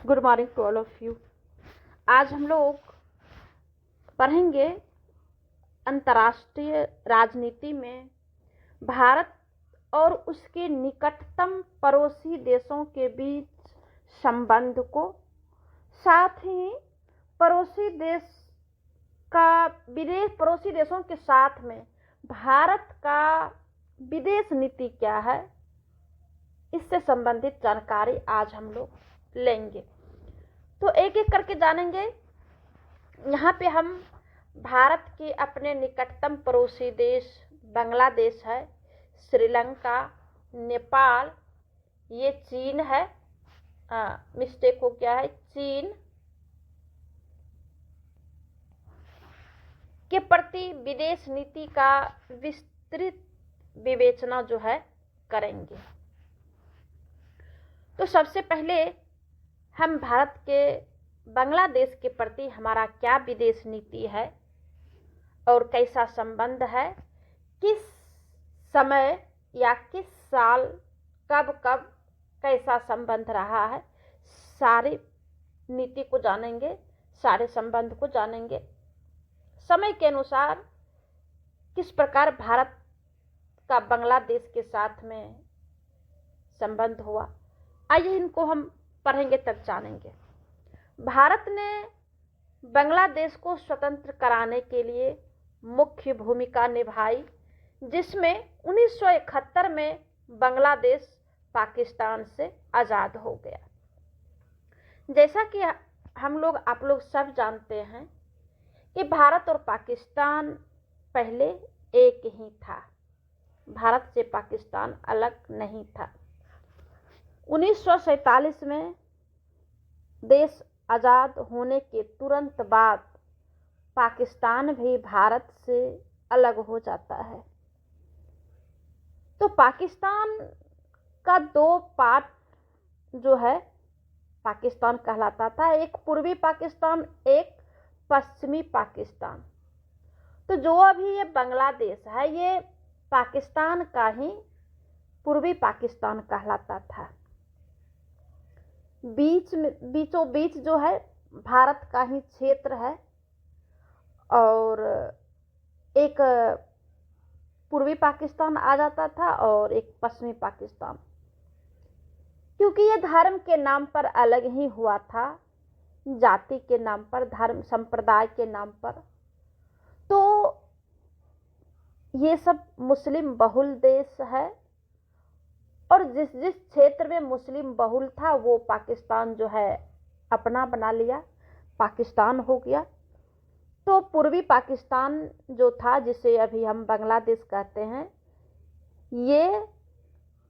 Good morning to all of you. आज हम लोग पढ़ेंगे अंतर्राष्ट्रीय राजनीति में भारत और उसके निकटतम पड़ोसी देशों के बीच संबंध को, साथ ही पड़ोसी देशों के साथ में भारत का विदेश नीति क्या है, इससे संबंधित जानकारी आज हम लोग लेंगे। तो एक एक करके जानेंगे। यहाँ पे हम भारत के अपने निकटतम पड़ोसी देश बांग्लादेश है, श्रीलंका, नेपाल, ये चीन है, मिस्टेक हो गया है, चीन के प्रति विदेश नीति का विस्तृत विवेचना जो है करेंगे। तो सबसे पहले हम भारत के बांग्लादेश के प्रति हमारा क्या विदेश नीति है और कैसा संबंध है, किस समय या किस साल कब कैसा संबंध रहा है, सारी नीति को जानेंगे, सारे संबंध को जानेंगे। समय के अनुसार किस प्रकार भारत का बांग्लादेश के साथ में संबंध हुआ, आइए इनको हम पढ़ेंगे तब जानेंगे। भारत ने बांग्लादेश को स्वतंत्र कराने के लिए मुख्य भूमिका निभाई, जिसमें 1971 में बांग्लादेश पाकिस्तान से आज़ाद हो गया। जैसा कि आप लोग सब जानते हैं कि भारत और पाकिस्तान पहले एक ही था, भारत से पाकिस्तान अलग नहीं था। 1947 में देश आज़ाद होने के तुरंत बाद पाकिस्तान भी भारत से अलग हो जाता है। तो पाकिस्तान का दो पार्ट जो है पाकिस्तान कहलाता था, एक पूर्वी पाकिस्तान, एक पश्चिमी पाकिस्तान। तो जो अभी ये बांग्लादेश है, ये पाकिस्तान का ही पूर्वी पाकिस्तान कहलाता था। बीचों बीच जो है भारत का ही क्षेत्र है और एक पूर्वी पाकिस्तान आ जाता था और एक पश्चिमी पाकिस्तान। क्योंकि ये धर्म के नाम पर अलग ही हुआ था, जाति के नाम पर, धर्म संप्रदाय के नाम पर, तो ये सब मुस्लिम बहुल देश है और जिस जिस क्षेत्र में मुस्लिम बहुल था वो पाकिस्तान जो है अपना बना लिया, पाकिस्तान हो गया। तो पूर्वी पाकिस्तान जो था, जिसे अभी हम बांग्लादेश कहते हैं, ये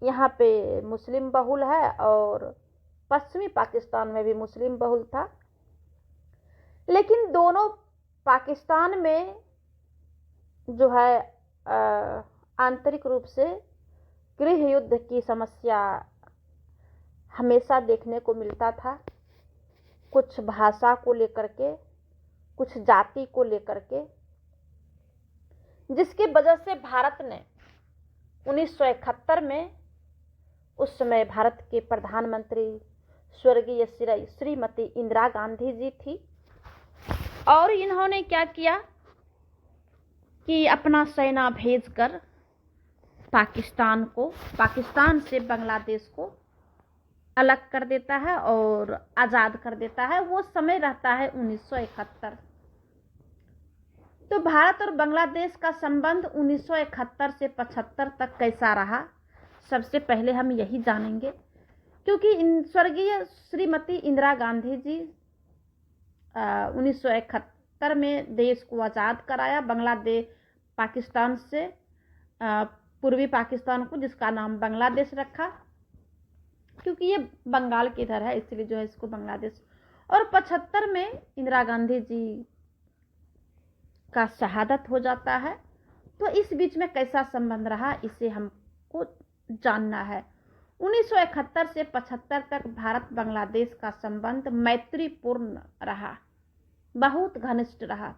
यहाँ पे मुस्लिम बहुल है और पश्चिमी पाकिस्तान में भी मुस्लिम बहुल था। लेकिन दोनों पाकिस्तान में जो है आंतरिक रूप से गृह युद्ध की समस्या हमेशा देखने को मिलता था, कुछ भाषा को लेकर के, कुछ जाति को लेकर के, जिसकी वजह से भारत ने 1971 में, उस समय भारत के प्रधानमंत्री स्वर्गीय श्रीमती इंदिरा गांधी जी थी, और इन्होंने क्या किया कि अपना सेना भेजकर पाकिस्तान से बांग्लादेश को अलग कर देता है और आज़ाद कर देता है। वो समय रहता है 1971। तो भारत और बांग्लादेश का संबंध 1971 से 75 तक कैसा रहा, सबसे पहले हम यही जानेंगे। क्योंकि स्वर्गीय श्रीमती इंदिरा गांधी जी 1971 में देश को आज़ाद कराया, पाकिस्तान से पूर्वी पाकिस्तान को, जिसका नाम बांग्लादेश रखा, क्योंकि ये बंगाल के इधर है इसलिए जो है इसको बांग्लादेश। और 75 में इंदिरा गांधी जी का शहादत हो जाता है। तो इस बीच में कैसा संबंध रहा, इसे हमको जानना है। 1971 से 75 तक भारत बांग्लादेश का संबंध मैत्रीपूर्ण रहा, बहुत घनिष्ठ रहा।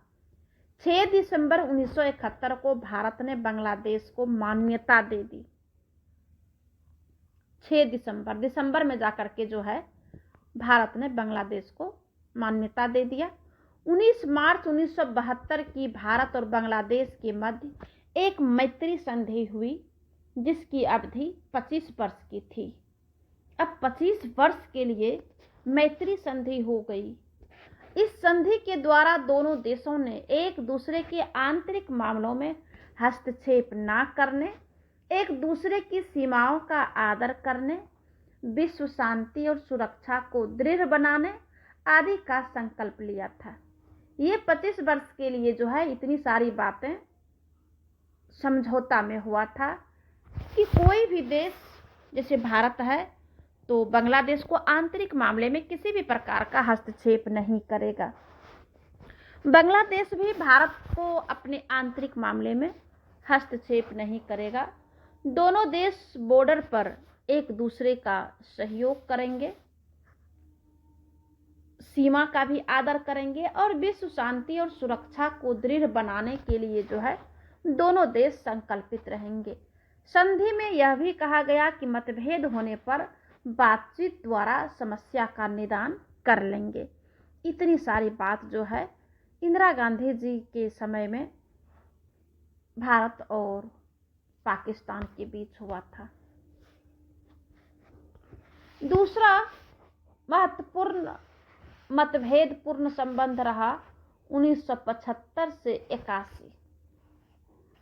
6 दिसंबर 1971 को भारत ने बांग्लादेश को मान्यता दे दी। 6 दिसंबर में जाकर के जो है भारत ने बांग्लादेश को मान्यता दे दिया। 19 मार्च 1972 की भारत और बांग्लादेश के मध्य एक मैत्री संधि हुई, जिसकी अवधि 25 वर्ष की थी। अब 25 वर्ष के लिए मैत्री संधि हो गई। इस संधि के द्वारा दोनों देशों ने एक दूसरे के आंतरिक मामलों में हस्तक्षेप न करने, एक दूसरे की सीमाओं का आदर करने, विश्व शांति और सुरक्षा को दृढ़ बनाने आदि का संकल्प लिया था। ये 25 वर्ष के लिए जो है इतनी सारी बातें समझौता में हुआ था कि कोई भी देश, जैसे भारत है, तो बांग्लादेश को आंतरिक मामले में किसी भी प्रकार का हस्तक्षेप नहीं करेगा। बांग्लादेश भी भारत को अपने आंतरिक मामले में हस्तक्षेप नहीं करेगा। दोनों देश बॉर्डर पर एक दूसरे का सहयोग करेंगे, सीमा का भी आदर करेंगे और विश्व शांति और सुरक्षा को दृढ़ बनाने के लिए जो है दोनों देश संकल्पित रहेंगे। संधि में यह भी कहा गया कि मतभेद होने पर बातचीत द्वारा समस्या का निदान कर लेंगे। इतनी सारी बात जो है इंदिरा गांधी जी के समय में भारत और पाकिस्तान के बीच हुआ था। दूसरा महत्वपूर्ण मतभेदपूर्ण संबंध रहा 1975 से 81।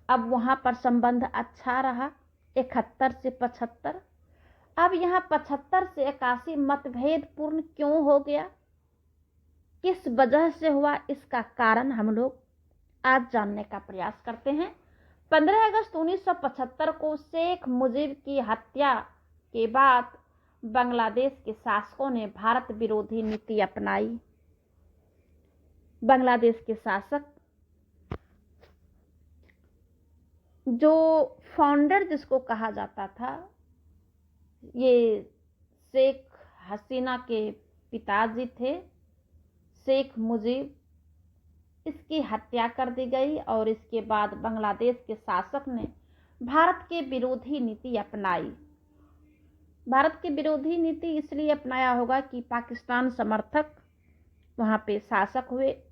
अब वहां पर संबंध अच्छा रहा 71 से 75। अब यहाँ 75 से 81 मतभेदपूर्ण क्यों हो गया, किस वजह से हुआ, इसका कारण हम लोग आज जानने का प्रयास करते हैं। 15 अगस्त 1975 को शेख मुजीब की हत्या के बाद बांग्लादेश के शासकों ने भारत विरोधी नीति अपनाई। बांग्लादेश के शासक, जो फाउंडर जिसको कहा जाता था, ये शेख हसीना के पिताजी थे, शेख मुजीब, इसकी हत्या कर दी गई और इसके बाद बांग्लादेश के शासक ने भारत के विरोधी नीति अपनाई। भारत के विरोधी नीति इसलिए अपनाया होगा कि पाकिस्तान समर्थक वहां पे शासक हुए।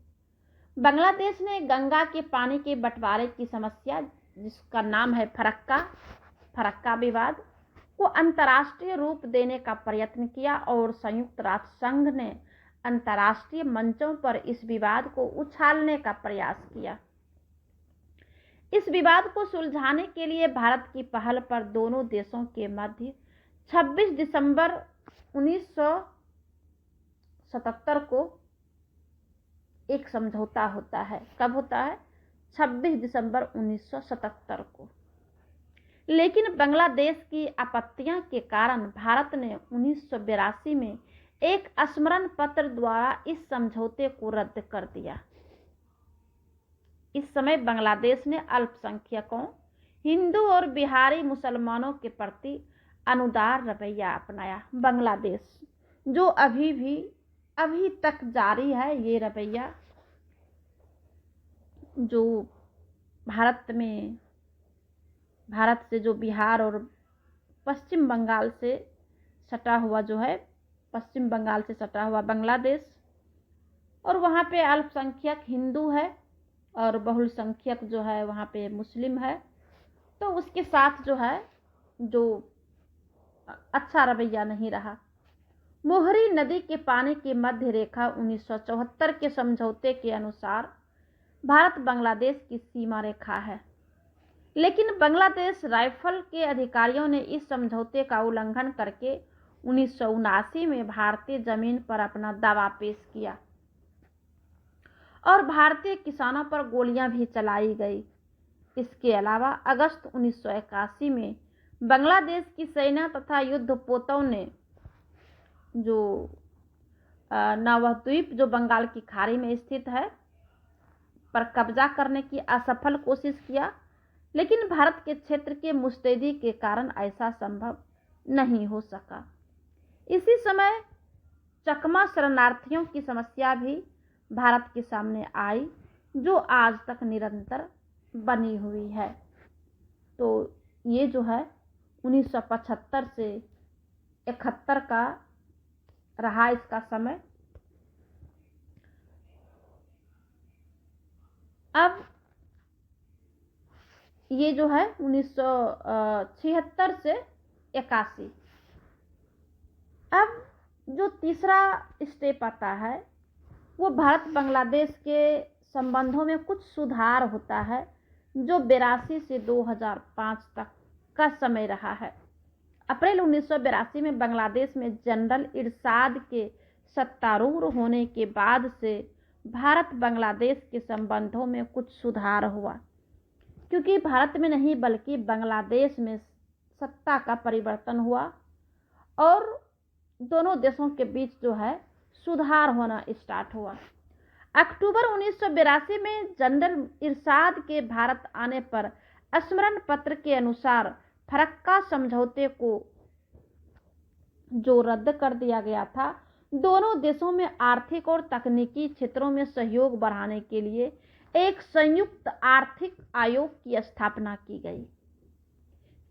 बांग्लादेश ने गंगा के पानी के बंटवारे की समस्या, जिसका नाम है फरक्का विवाद, को अंतर्राष्ट्रीय रूप देने का प्रयत्न किया और संयुक्त राष्ट्र संघ ने अंतर्राष्ट्रीय मंचों पर इस विवाद को उछालने का प्रयास किया। इस विवाद को सुलझाने के लिए भारत की पहल पर दोनों देशों के मध्य 26 दिसंबर 1977 को एक समझौता होता है। कब होता है? 26 दिसंबर 1977 को। लेकिन बांग्लादेश की आपत्तियां के कारण भारत ने 1982 में एक स्मरण पत्र द्वारा इस समझौते को रद्द कर दिया। इस समय बांग्लादेश ने अल्पसंख्यकों, हिंदू और बिहारी मुसलमानों के प्रति अनुदार रवैया अपनाया। बांग्लादेश जो अभी तक जारी है, ये रवैया जो भारत से जो बिहार और पश्चिम बंगाल से सटा हुआ जो है, पश्चिम बंगाल से सटा हुआ बांग्लादेश, और वहाँ पे अल्पसंख्यक हिंदू है और बहुसंख्यक जो है वहाँ पे मुस्लिम है, तो उसके साथ जो है जो अच्छा रवैया नहीं रहा। मोहरी नदी के पानी की मध्य रेखा 1974 के समझौते के अनुसार भारत बांग्लादेश की सीमा रेखा है, लेकिन बांग्लादेश राइफल के अधिकारियों ने इस समझौते का उल्लंघन करके 1979 में भारतीय जमीन पर अपना दावा पेश किया और भारतीय किसानों पर गोलियां भी चलाई गई। इसके अलावा अगस्त 1981 में बांग्लादेश की सेना तथा युद्धपोतों ने जो नवद्वीप जो बंगाल की खाड़ी में स्थित है पर कब्जा करने की असफल कोशिश किया, लेकिन भारत के क्षेत्र के मुस्तैदी के कारण ऐसा संभव नहीं हो सका। इसी समय चकमा शरणार्थियों की समस्या भी भारत के सामने आई, जो आज तक निरंतर बनी हुई है। तो ये जो है 1975 से 71 का रहा इसका समय। अब ये जो है 1976 से 81। अब जो तीसरा स्टेप आता है वो भारत बांग्लादेश के संबंधों में कुछ सुधार होता है, जो 82 से 2005 तक का समय रहा है। अप्रैल 1982 में बांग्लादेश में जनरल इरशाद के सत्तारूढ़ होने के बाद से भारत बांग्लादेश के संबंधों में कुछ सुधार हुआ, क्योंकि भारत में नहीं बल्कि बांग्लादेश में सत्ता का परिवर्तन हुआ और दोनों देशों के बीच जो है सुधार होना स्टार्ट हुआ। अक्टूबर 1982 में जनरल इरशाद के भारत आने पर स्मरण पत्र के अनुसार फरक्का समझौते को जो रद्द कर दिया गया था, दोनों देशों में आर्थिक और तकनीकी क्षेत्रों में सहयोग बढ़ाने के लिए एक संयुक्त आर्थिक आयोग की स्थापना की गई।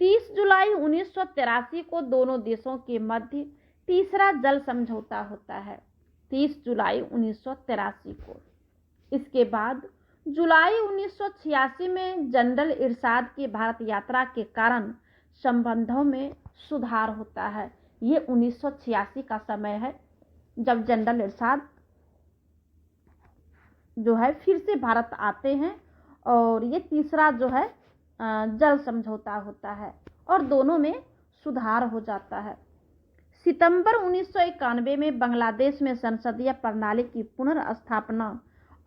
30 जुलाई 1983 को दोनों देशों के मध्य तीसरा जल समझौता होता है, 30 जुलाई 1983 को। इसके बाद जुलाई 1986 में जनरल इरशाद की भारत यात्रा के कारण संबंधों में सुधार होता है। ये 1986 का समय है जब जनरल इरशाद जो है फिर से भारत आते हैं और ये तीसरा जो है जल समझौता होता है और दोनों में सुधार हो जाता है। सितंबर 1991 में बांग्लादेश में संसदीय प्रणाली की पुनर्स्थापना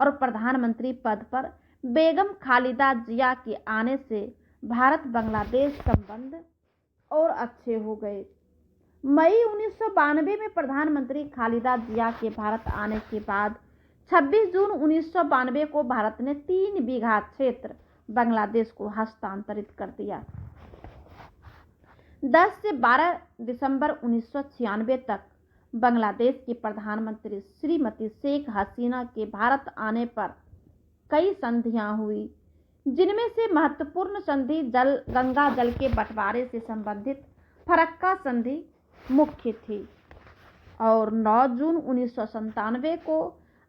और प्रधानमंत्री पद पर बेगम खालिदा जिया के आने से भारत बांग्लादेश संबंध और अच्छे हो गए। मई 1992 में प्रधानमंत्री खालिदा जिया के भारत आने के बाद 26 जून 1992 को भारत ने 3 बीघा क्षेत्र बांग्लादेश को हस्तांतरित कर दिया। 10 से 12 दिसंबर 1996 तक बांग्लादेश की प्रधानमंत्री श्रीमती शेख हसीना के भारत आने पर कई संधियां हुई, जिनमें से महत्वपूर्ण संधि गंगा जल के बंटवारे से संबंधित फरक्का संधि मुख्य थी। और 9 जून 1997 को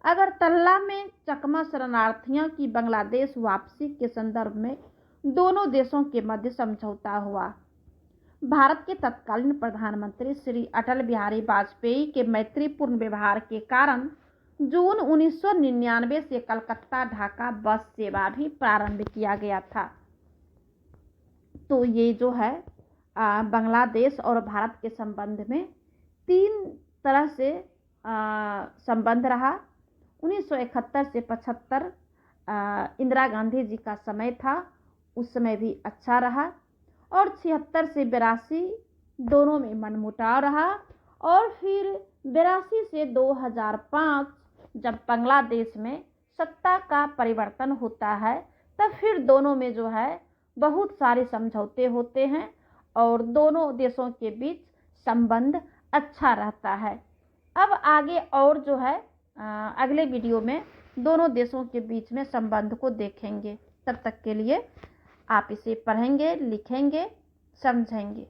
अगरतला में चकमा शरणार्थियों की बांग्लादेश वापसी के संदर्भ में दोनों देशों के मध्य समझौता हुआ। भारत के तत्कालीन प्रधानमंत्री श्री अटल बिहारी वाजपेयी के मैत्रीपूर्ण व्यवहार के कारण जून 1999 से कलकत्ता ढाका बस सेवा भी प्रारंभ किया गया था। तो ये जो है बांग्लादेश और भारत के संबंध में 3 तरह से संबंध रहा। 1971 से 75 इंदिरा गांधी जी का समय था, उस समय भी अच्छा रहा। और 76 से 82 दोनों में मनमुटाव रहा। और फिर 82 से 2005 जब बांग्लादेश में सत्ता का परिवर्तन होता है, तब फिर दोनों में जो है बहुत सारे समझौते होते हैं और दोनों देशों के बीच संबंध अच्छा रहता है। अब आगे और जो है अगले वीडियो में दोनों देशों के बीच में संबंध को देखेंगे। तब तक के लिए आप इसे पढ़ेंगे, लिखेंगे, समझेंगे।